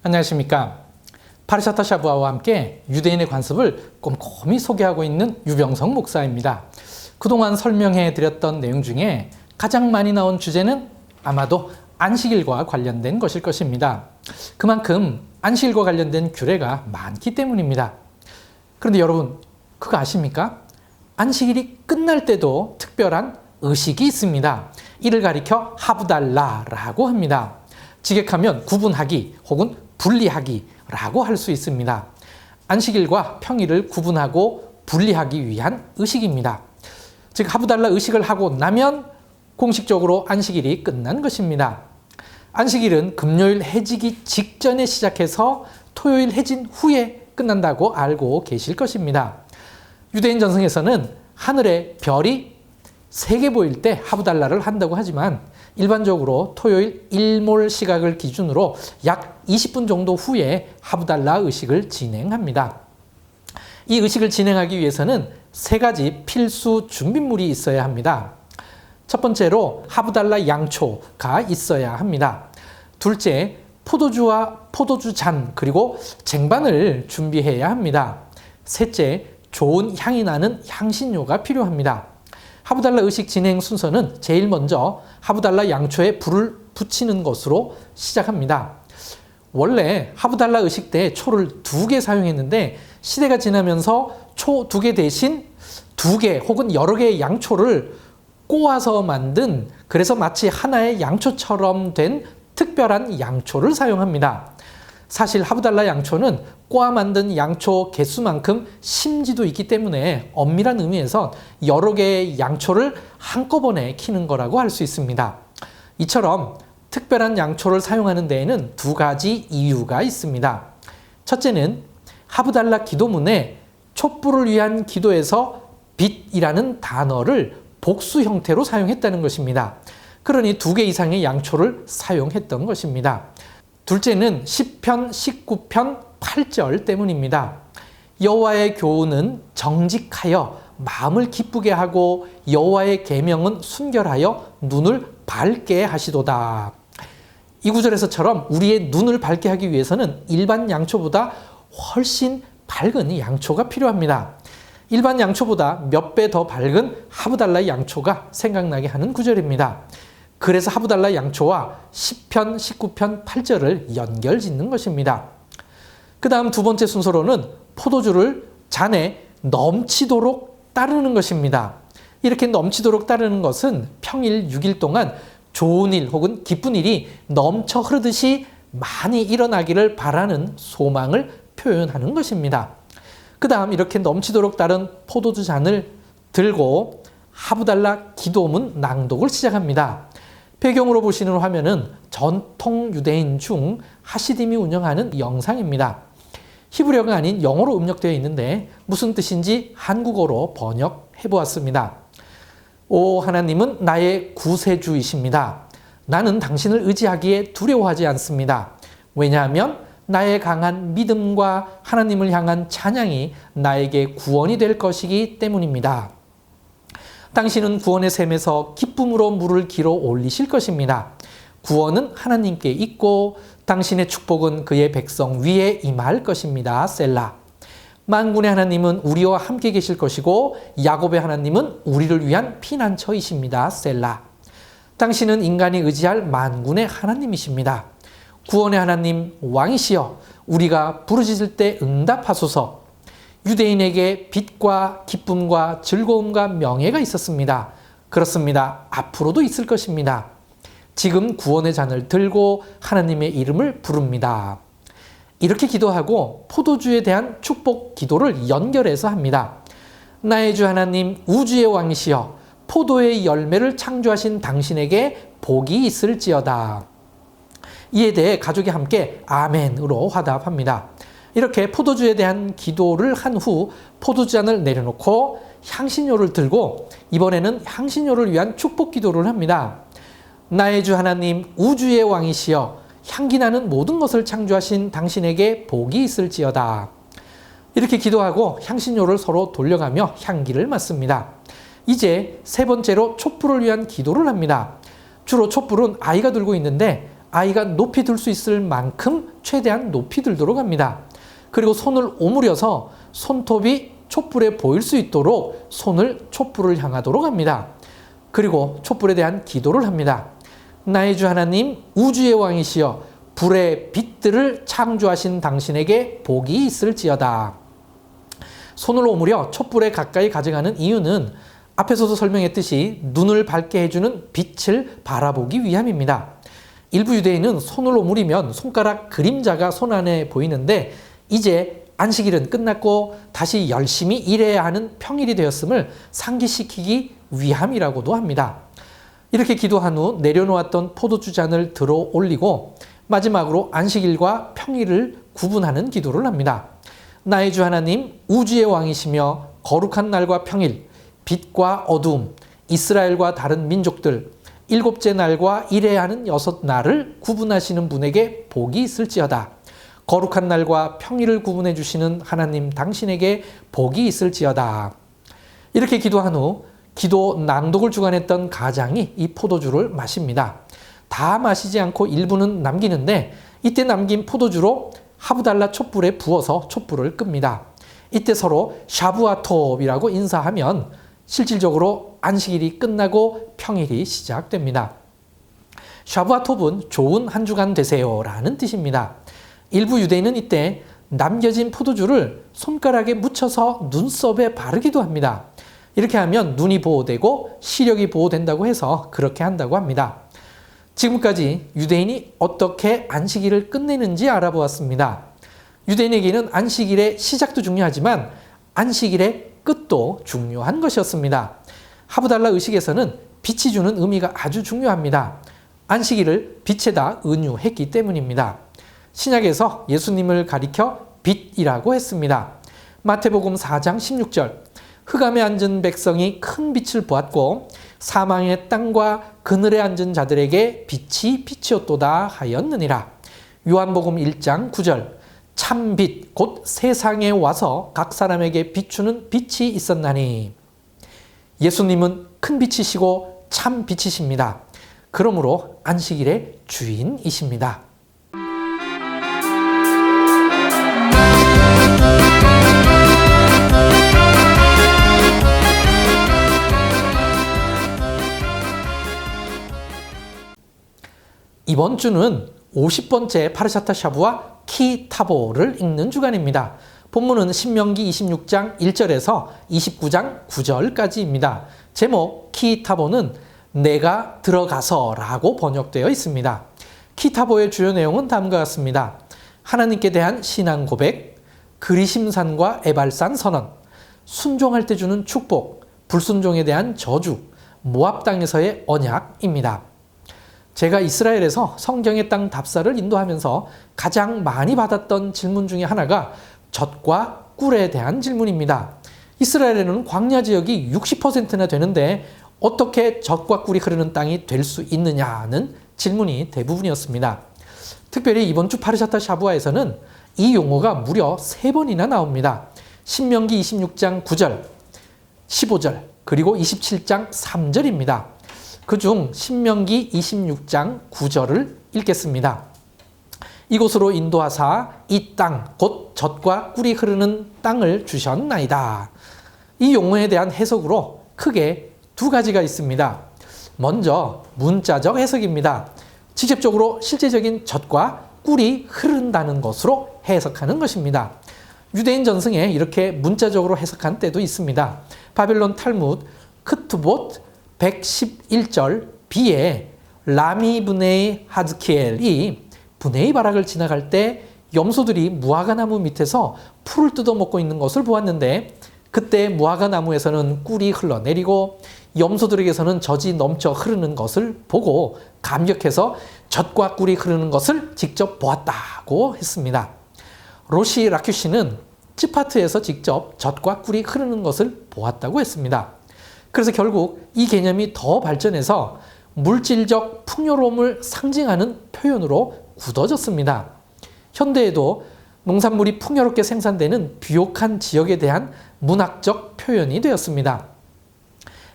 안녕하십니까. 파르샤타 샤부아와 함께 유대인의 관습을 꼼꼼히 소개하고 있는 유병성 목사입니다. 그동안 설명해 드렸던 내용 중에 가장 많이 나온 주제는 아마도 안식일과 관련된 것일 것입니다. 그만큼 안식일과 관련된 규례가 많기 때문입니다. 그런데 여러분, 그거 아십니까? 안식일이 끝날 때도 특별한 의식이 있습니다. 이를 가리켜 하브달라라고 합니다. 직역하면 구분하기 혹은 분리하기라고 할 수 있습니다. 안식일과 평일을 구분하고 분리하기 위한 의식입니다. 즉 하브달라 의식을 하고 나면 공식적으로 안식일이 끝난 것입니다. 안식일은 금요일 해지기 직전에 시작해서 토요일 해진 후에 끝난다고 알고 계실 것입니다. 유대인 전승에서는 하늘에 별이 3개 보일 때 하브달라를 한다고 하지만 일반적으로 토요일 일몰 시각을 기준으로 약 20분 정도 후에 하브달라 의식을 진행합니다. 이 의식을 진행하기 위해서는 3가지 필수 준비물이 있어야 합니다. 첫 번째로 하브달라 양초가 있어야 합니다. 둘째, 포도주와 포도주 잔 그리고 쟁반을 준비해야 합니다. 셋째, 좋은 향이 나는 향신료가 필요합니다. 하브달라 의식 진행 순서는 제일 먼저 하브달라 양초에 불을 붙이는 것으로 시작합니다. 원래 하브달라 의식 때 초를 2개 사용했는데 시대가 지나면서 초 2개 대신 2개 혹은 여러 개의 양초를 꼬아서 만든, 그래서 마치 하나의 양초처럼 된 특별한 양초를 사용합니다. 사실 하브달라 양초는 꼬아 만든 양초 개수만큼 심지도 있기 때문에 엄밀한 의미에서 여러 개의 양초를 한꺼번에 키는 거라고 할 수 있습니다. 이처럼 특별한 양초를 사용하는 데에는 2가지 이유가 있습니다. 첫째는 하브달라 기도문에 촛불을 위한 기도에서 빛이라는 단어를 복수 형태로 사용했다는 것입니다. 그러니 2개 이상의 양초를 사용했던 것입니다. 둘째는 시편 19편 8절 때문입니다. 여호와의 교훈은 정직하여 마음을 기쁘게 하고 여호와의 계명은 순결하여 눈을 밝게 하시도다. 이 구절에서처럼 우리의 눈을 밝게 하기 위해서는 일반 양초보다 훨씬 밝은 양초가 필요합니다. 일반 양초보다 몇 배 더 밝은 하브달라 양초가 생각나게 하는 구절입니다. 그래서 하브달라 양초와 시편 19편 8절을 연결짓는 것입니다. 그 다음 2번째 순서로는 포도주를 잔에 넘치도록 따르는 것입니다. 이렇게 넘치도록 따르는 것은 평일 6일 동안 좋은 일 혹은 기쁜 일이 넘쳐 흐르듯이 많이 일어나기를 바라는 소망을 표현하는 것입니다. 그 다음 이렇게 넘치도록 따른 포도주 잔을 들고 하브달라 기도문 낭독을 시작합니다. 배경으로 보시는 화면은 전통 유대인 중 하시딤이 운영하는 영상입니다. 히브리어가 아닌 영어로 음력되어 있는데 무슨 뜻인지 한국어로 번역해 보았습니다. 오 하나님은 나의 구세주이십니다. 나는 당신을 의지하기에 두려워하지 않습니다. 왜냐하면 나의 강한 믿음과 하나님을 향한 찬양이 나에게 구원이 될 것이기 때문입니다. 당신은 구원의 샘에서 기쁨으로 물을 길어 올리실 것입니다. 구원은 하나님께 있고 당신의 축복은 그의 백성 위에 임할 것입니다. 셀라. 만군의 하나님은 우리와 함께 계실 것이고 야곱의 하나님은 우리를 위한 피난처이십니다. 셀라. 당신은 인간이 의지할 만군의 하나님이십니다. 구원의 하나님 왕이시여 우리가 부르짖을 때 응답하소서. 유대인에게 빛과 기쁨과 즐거움과 명예가 있었습니다. 그렇습니다. 앞으로도 있을 것입니다. 지금 구원의 잔을 들고 하나님의 이름을 부릅니다. 이렇게 기도하고 포도주에 대한 축복 기도를 연결해서 합니다. 나의 주 하나님 우주의 왕이시여 포도의 열매를 창조하신 당신에게 복이 있을지어다. 이에 대해 가족이 함께 아멘으로 화답합니다. 이렇게 포도주에 대한 기도를 한 후 포도주잔을 내려놓고 향신료를 들고 이번에는 향신료를 위한 축복 기도를 합니다. 나의 주 하나님 우주의 왕이시여 향기나는 모든 것을 창조하신 당신에게 복이 있을지어다. 이렇게 기도하고 향신료를 서로 돌려가며 향기를 맡습니다. 이제 3번째로 촛불을 위한 기도를 합니다. 주로 촛불은 아이가 들고 있는데 아이가 높이 들 수 있을 만큼 최대한 높이 들도록 합니다. 그리고 손을 오므려서 손톱이 촛불에 보일 수 있도록 손을 촛불을 향하도록 합니다. 그리고 촛불에 대한 기도를 합니다. 나의 주 하나님, 우주의 왕이시여 불의 빛들을 창조하신 당신에게 복이 있을지어다. 손을 오므려 촛불에 가까이 가져가는 이유는 앞에서도 설명했듯이 눈을 밝게 해주는 빛을 바라보기 위함입니다. 일부 유대인은 손을 오므리면 손가락 그림자가 손 안에 보이는데 이제 안식일은 끝났고 다시 열심히 일해야 하는 평일이 되었음을 상기시키기 위함이라고도 합니다. 이렇게 기도한 후 내려놓았던 포도주 잔을 들어 올리고 마지막으로 안식일과 평일을 구분하는 기도를 합니다. 나의 주 하나님, 우주의 왕이시며 거룩한 날과 평일, 빛과 어두움, 이스라엘과 다른 민족들, 일곱째 날과 일해야 하는 6날을 구분하시는 분에게 복이 있을지어다. 거룩한 날과 평일을 구분해 주시는 하나님 당신에게 복이 있을지어다. 이렇게 기도한 후 기도 낭독을 주관했던 가장이 이 포도주를 마십니다. 다 마시지 않고 일부는 남기는데 이때 남긴 포도주로 하브달라 촛불에 부어서 촛불을 끕니다. 이때 서로 샤부아톱이라고 인사하면 실질적으로 안식일이 끝나고 평일이 시작됩니다. 샤부아톱은 좋은 한 주간 되세요 라는 뜻입니다. 일부 유대인은 이때 남겨진 포도주를 손가락에 묻혀서 눈썹에 바르기도 합니다. 이렇게 하면 눈이 보호되고 시력이 보호된다고 해서 그렇게 한다고 합니다. 지금까지 유대인이 어떻게 안식일을 끝내는지 알아보았습니다. 유대인에게는 안식일의 시작도 중요하지만 안식일의 끝도 중요한 것이었습니다. 하브달라 의식에서는 빛이 주는 의미가 아주 중요합니다. 안식일을 빛에다 은유했기 때문입니다. 신약에서 예수님을 가리켜 빛이라고 했습니다. 마태복음 4장 16절 흑암에 앉은 백성이 큰 빛을 보았고 사망의 땅과 그늘에 앉은 자들에게 빛이 빛이었도다 하였느니라. 요한복음 1장 9절 참 빛 곧 세상에 와서 각 사람에게 비추는 빛이 있었나니. 예수님은 큰 빛이시고 참 빛이십니다. 그러므로 안식일의 주인이십니다. 이번 주는 50번째 파르샤타 샤부와 키타보를 읽는 주간입니다. 본문은 신명기 26장 1절에서 29장 9절까지입니다. 제목 키타보는 내가 들어가서 라고 번역되어 있습니다. 키타보의 주요 내용은 다음과 같습니다. 하나님께 대한 신앙 고백, 그리심산과 에발산 선언, 순종할 때 주는 축복, 불순종에 대한 저주, 모압 땅에서의 언약입니다. 제가 이스라엘에서 성경의 땅 답사를 인도하면서 가장 많이 받았던 질문 중에 하나가 젖과 꿀에 대한 질문입니다. 이스라엘에는 광야 지역이 60%나 되는데 어떻게 젖과 꿀이 흐르는 땅이 될 수 있느냐는 질문이 대부분이었습니다. 특별히 이번 주 파르샤타 샤부아에서는 이 용어가 무려 3번이나 나옵니다. 신명기 26장 9절, 15절, 그리고 27장 3절입니다. 그중 신명기 26장 9절을 읽겠습니다. 이곳으로 인도하사 이 땅 곧 젖과 꿀이 흐르는 땅을 주셨나이다. 이 용어에 대한 해석으로 크게 2가지가 있습니다. 먼저 문자적 해석입니다. 직접적으로 실제적인 젖과 꿀이 흐른다는 것으로 해석하는 것입니다. 유대인 전승에 이렇게 문자적으로 해석한 때도 있습니다. 바벨론 탈무드 크투봇 111절 B에 라미 브네이 하즈키엘이 브네이 바락을 지나갈 때 염소들이 무화과 나무 밑에서 풀을 뜯어먹고 있는 것을 보았는데 그때 무화과 나무에서는 꿀이 흘러내리고 염소들에게서는 젖이 넘쳐 흐르는 것을 보고 감격해서 젖과 꿀이 흐르는 것을 직접 보았다고 했습니다. 로시 라큐시는 츠파트에서 직접 젖과 꿀이 흐르는 것을 보았다고 했습니다. 그래서 결국 이 개념이 더 발전해서 물질적 풍요로움을 상징하는 표현으로 굳어졌습니다. 현대에도 농산물이 풍요롭게 생산되는 비옥한 지역에 대한 문학적 표현이 되었습니다.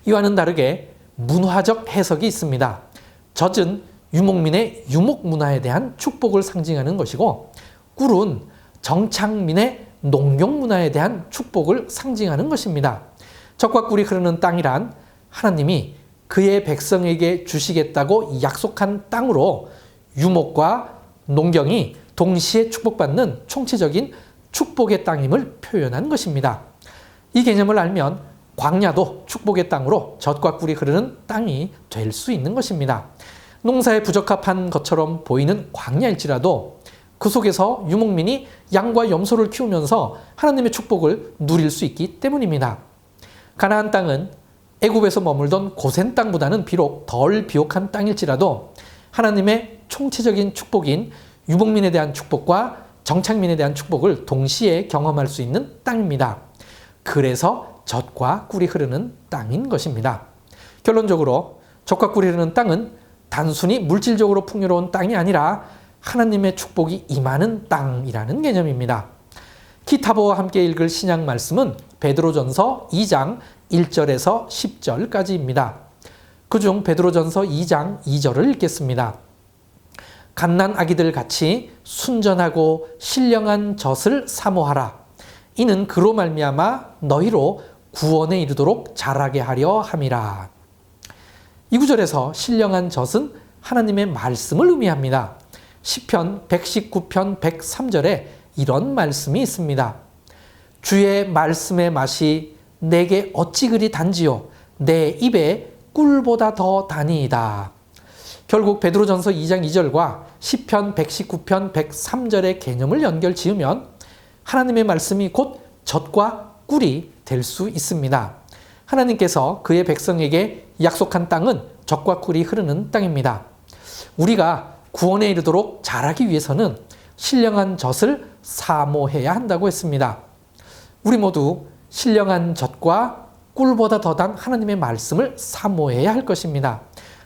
이와는 다르게 문화적 해석이 있습니다. 젖은 유목민의 유목 문화에 대한 축복을 상징하는 것이고, 꿀은 정착민의 농경 문화에 대한 축복을 상징하는 것입니다. 젖과 꿀이 흐르는 땅이란 하나님이 그의 백성에게 주시겠다고 약속한 땅으로 유목과 농경이 동시에 축복받는 총체적인 축복의 땅임을 표현한 것입니다. 이 개념을 알면 광야도 축복의 땅으로 젖과 꿀이 흐르는 땅이 될 수 있는 것입니다. 농사에 부적합한 것처럼 보이는 광야일지라도 그 속에서 유목민이 양과 염소를 키우면서 하나님의 축복을 누릴 수 있기 때문입니다. 가나안 땅은 애굽에서 머물던 고센 땅보다는 비록 덜 비옥한 땅일지라도 하나님의 총체적인 축복인 유목민에 대한 축복과 정착민에 대한 축복을 동시에 경험할 수 있는 땅입니다. 그래서 젖과 꿀이 흐르는 땅인 것입니다. 결론적으로 젖과 꿀이 흐르는 땅은 단순히 물질적으로 풍요로운 땅이 아니라 하나님의 축복이 임하는 땅이라는 개념입니다. 키타보와 함께 읽을 신약 말씀은 베드로전서 2장 1절에서 10절까지입니다. 그중 베드로전서 2장 2절을 읽겠습니다. 갓난 아기들 같이 순전하고 신령한 젖을 사모하라. 이는 그로 말미암아 너희로 구원에 이르도록 자라게 하려 함이라. 이 구절에서 신령한 젖은 하나님의 말씀을 의미합니다. 시편 119편 103절에 이런 말씀이 있습니다. 주의 말씀의 맛이 내게 어찌 그리 단지요 내 입에 꿀보다 더 다니이다. 결국 베드로전서 2장 2절과 시편 119편 103절의 개념을 연결 지으면 하나님의 말씀이 곧 젖과 꿀이 될 수 있습니다. 하나님께서 그의 백성에게 약속한 땅은 젖과 꿀이 흐르는 땅입니다. 우리가 구원에 이르도록 자라기 위해서는 신령한 젖을 사모해야 한다고 했습니다. 우리 모두 신령한 젖과 꿀보다 더단 하나님의 말씀을 사모해야 할 것입니다.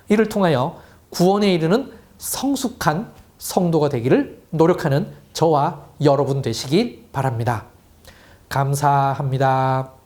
이를 통하여 구원에 이르는 성숙한 성도가 되기를 노력하는 저와 여러분 되시길 바랍니다. 감사합니다.